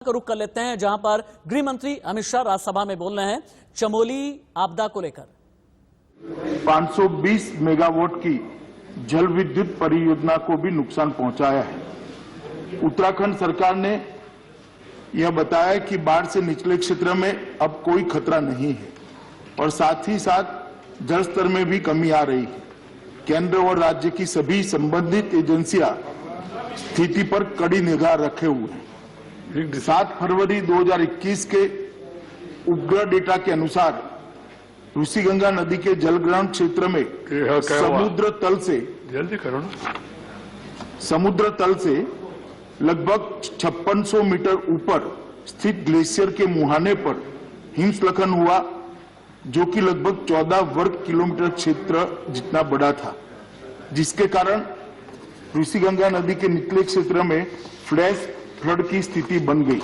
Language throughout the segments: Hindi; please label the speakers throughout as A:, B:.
A: का रुख कर लेते हैं, जहां पर गृह मंत्री अमित शाह राज्यसभा में बोल रहे हैं चमोली आपदा को लेकर।
B: 520 मेगावाट की जल विद्युत परियोजना को भी नुकसान पहुंचाया है। उत्तराखंड सरकार ने यह बताया कि बाढ़ से निचले क्षेत्र में अब कोई खतरा नहीं है और साथ ही साथ जल स्तर में भी कमी आ रही है। केंद्र और राज्य की सभी संबंधित एजेंसियां स्थिति पर कड़ी निगाह रखे हुए हैं। 7 फरवरी 2021 के उपग्रह डेटा के अनुसार ऋषिगंगा नदी के जलग्रहण क्षेत्र में समुद्र तल से लगभग 5600 मीटर ऊपर स्थित ग्लेशियर के मुहाने पर हिमस्खलन हुआ, जो कि लगभग 14 वर्ग किलोमीटर क्षेत्र जितना बड़ा था, जिसके कारण ऋषिगंगा नदी के निचले क्षेत्र में फ्लैश फ्लड की स्थिति बन गई।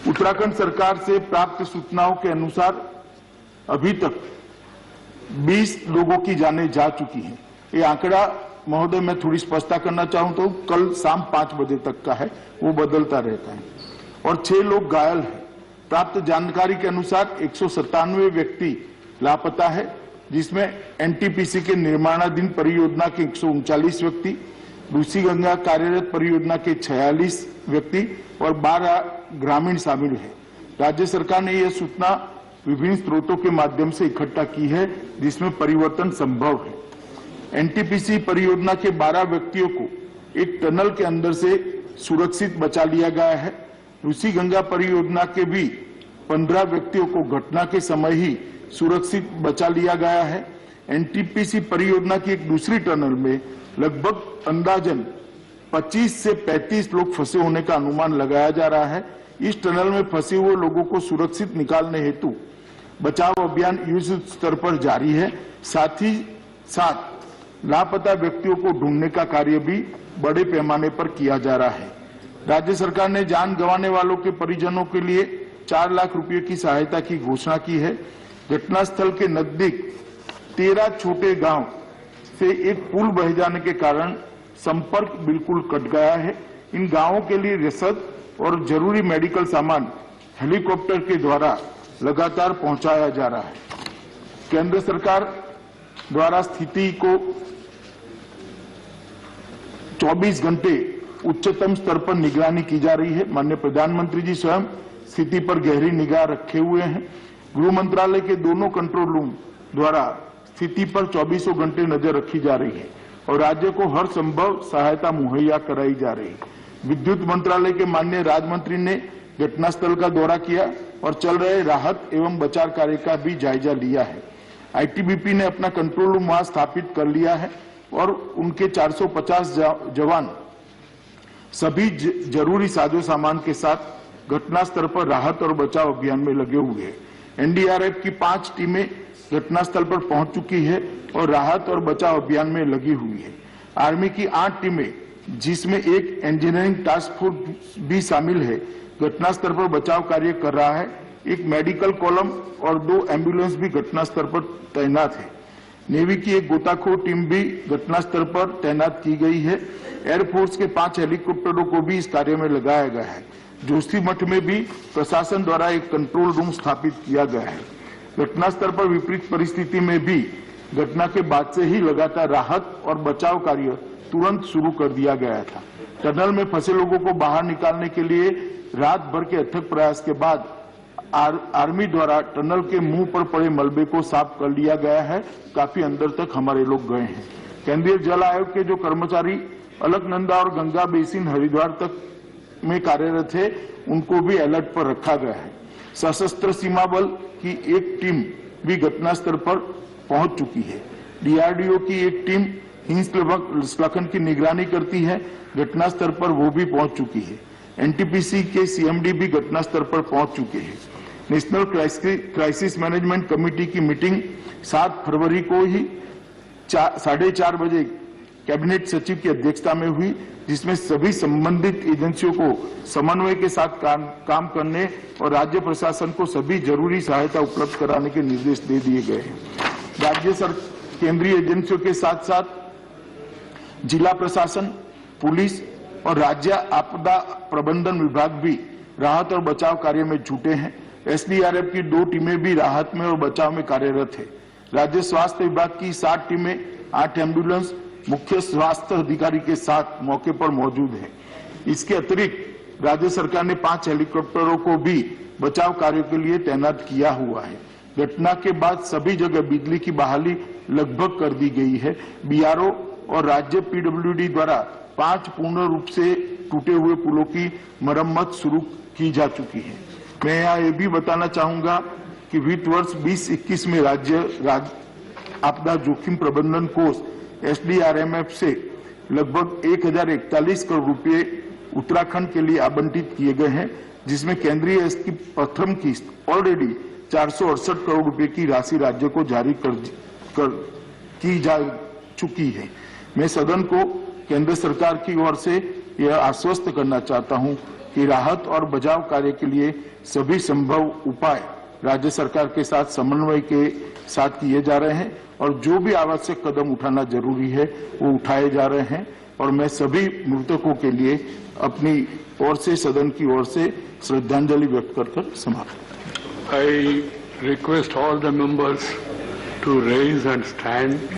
B: उत्तराखंड सरकार से प्राप्त सूचनाओं के अनुसार अभी तक 20 लोगों की जानें जा चुकी हैं। ये आंकड़ा महोदय मैं थोड़ी स्पष्टता करना चाहूं तो कल शाम 5 बजे तक का है, वो बदलता रहता है, और 6 लोग घायल हैं। प्राप्त जानकारी के अनुसार 197 व्यक्ति लापता है, जिसमें एनटीपीसी के निर्माणाधीन परियोजना के 139 व्यक्ति, ऋषिगंगा कार्यरत परियोजना के 46 व्यक्ति और 12 ग्रामीण शामिल हैं। राज्य सरकार ने यह सूचना विभिन्न स्रोतों के माध्यम से इकट्ठा की है, जिसमें परिवर्तन संभव है। एनटीपीसी परियोजना के 12 व्यक्तियों को एक टनल के अंदर से सुरक्षित बचा लिया गया है। ऋषिगंगा परियोजना के भी 15 व्यक्तियों को घटना के समय ही सुरक्षित बचा लिया गया है। एनटीपीसी परियोजना की एक दूसरी टनल में लगभग अंदाजन 25 से 35 लोग फंसे होने का अनुमान लगाया जा रहा है। इस टनल में फंसे हुए लोगों को सुरक्षित निकालने हेतु बचाव अभियान युद्ध स्तर पर जारी है। साथ ही साथ लापता व्यक्तियों को ढूंढने का कार्य भी बड़े पैमाने पर किया जा रहा है। राज्य सरकार ने जान गंवाने वालों के परिजनों के लिए 4 लाख रुपए की सहायता की घोषणा की है। घटनास्थल के नजदीक 13 छोटे गांव से एक पुल बह जाने के कारण संपर्क बिल्कुल कट गया है। इन गांवों के लिए रसद और जरूरी मेडिकल सामान हेलीकॉप्टर के द्वारा लगातार पहुंचाया जा रहा है। केंद्र सरकार द्वारा स्थिति को 24 घंटे उच्चतम स्तर पर निगरानी की जा रही है। माननीय प्रधानमंत्री जी स्वयं स्थिति पर गहरी निगाह रखे हुए हैं। गृह मंत्रालय के दोनों कंट्रोल रूम द्वारा स्थिति पर 24 घंटे नजर रखी जा रही है और राज्य को हर संभव सहायता मुहैया कराई जा रही है। विद्युत मंत्रालय के माननीय राज्य मंत्री ने घटनास्थल का दौरा किया और चल रहे राहत एवं बचाव कार्य का भी जायजा लिया है। आईटीबीपी ने अपना कंट्रोल रूम वहां स्थापित कर लिया है और उनके 450 जवान सभी जरूरी साजो सामान के साथ घटनास्थल पर राहत और बचाव अभियान में लगे हुए हैं। एनडीआरएफ की 5 टीमें घटनास्थल पर पहुंच चुकी है और राहत और बचाव अभियान में लगी हुई है। आर्मी की 8 टीमें, जिसमें एक इंजीनियरिंग टास्क फोर्स भी शामिल है, घटनास्थल पर बचाव कार्य कर रहा है। एक मेडिकल कॉलम और 2 एम्बुलेंस भी घटनास्थल पर तैनात है। नेवी की एक गोताखोर टीम भी घटनास्थल पर तैनात की गई है। एयरफोर्स के 5 हेलीकॉप्टरों को भी इस कार्य में लगाया गया है। जोशीमठ में भी प्रशासन द्वारा एक कंट्रोल रूम स्थापित किया गया है। घटनास्थल पर विपरीत परिस्थिति में भी घटना के बाद से ही लगातार राहत और बचाव कार्य तुरंत शुरू कर दिया गया था। टनल में फंसे लोगों को बाहर निकालने के लिए रात भर के अथक प्रयास के बाद आर्मी द्वारा टनल के मुंह पर पड़े मलबे को साफ कर लिया गया है। काफी अंदर तक हमारे लोग गए हैं। केंद्रीय जल आयोग के जो कर्मचारी अलकनंदा और गंगा बेसिन हरिद्वार तक में कार्यरत है, उनको भी अलर्ट पर रखा गया है। सशस्त्र सीमा बल की एक टीम भी घटनास्थल पर पहुंच चुकी है। डीआरडीओ की एक टीम हिमस्खलन की निगरानी करती है, घटनास्थल पर वो भी पहुंच चुकी है। एनटीपीसी के सीएमडी भी घटनास्थल पर पहुंच चुके हैं। नेशनल क्राइसिस मैनेजमेंट कमेटी की मीटिंग 7 फरवरी को ही 4:30 बजे कैबिनेट सचिव की अध्यक्षता में हुई, जिसमें सभी संबंधित एजेंसियों को समन्वय के साथ काम करने और राज्य प्रशासन को सभी जरूरी सहायता उपलब्ध कराने के निर्देश दे दिए गए हैं। राज्य केंद्रीय एजेंसियों के साथ साथ जिला प्रशासन, पुलिस और राज्य आपदा प्रबंधन विभाग भी राहत और बचाव कार्य में जुटे हैं। एसडीआरएफ की 2 टीमें भी राहत में और बचाव में कार्यरत है। राज्य स्वास्थ्य विभाग की 7 टीमें, 8 एम्बुलेंस मुख्य स्वास्थ्य अधिकारी के साथ मौके पर मौजूद है। इसके अतिरिक्त राज्य सरकार ने 5 हेलीकॉप्टरों को भी बचाव कार्यों के लिए तैनात किया हुआ है। घटना के बाद सभी जगह बिजली की बहाली लगभग कर दी गई है। बीआरओ और राज्य पीडब्ल्यूडी द्वारा 5 पूर्ण रूप से टूटे हुए पुलों की मरम्मत शुरू की जा चुकी है। मैं यहाँ ये भी बताना चाहूंगा कि वित्त वर्ष 2021 में राज्य आपदा जोखिम प्रबंधन कोष एसडीआरएमएफ से लगभग 1041 करोड़ रुपए उत्तराखंड के लिए आवंटित किए गए हैं, जिसमें केंद्रीय की प्रथम किस्त ऑलरेडी 468 करोड़ रुपए की राशि राज्य को जारी की जा चुकी है। मैं सदन को केंद्र सरकार की ओर से यह आश्वस्त करना चाहता हूं कि राहत और बचाव कार्य के लिए सभी संभव उपाय राज्य सरकार के साथ समन्वय के साथ किए जा रहे हैं और जो भी आवश्यक कदम उठाना जरूरी है वो उठाए जा रहे हैं। और मैं सभी मृतकों के लिए अपनी ओर से, सदन की ओर से श्रद्धांजलि व्यक्त कर समाप्त।
C: I request all the members to raise and stand.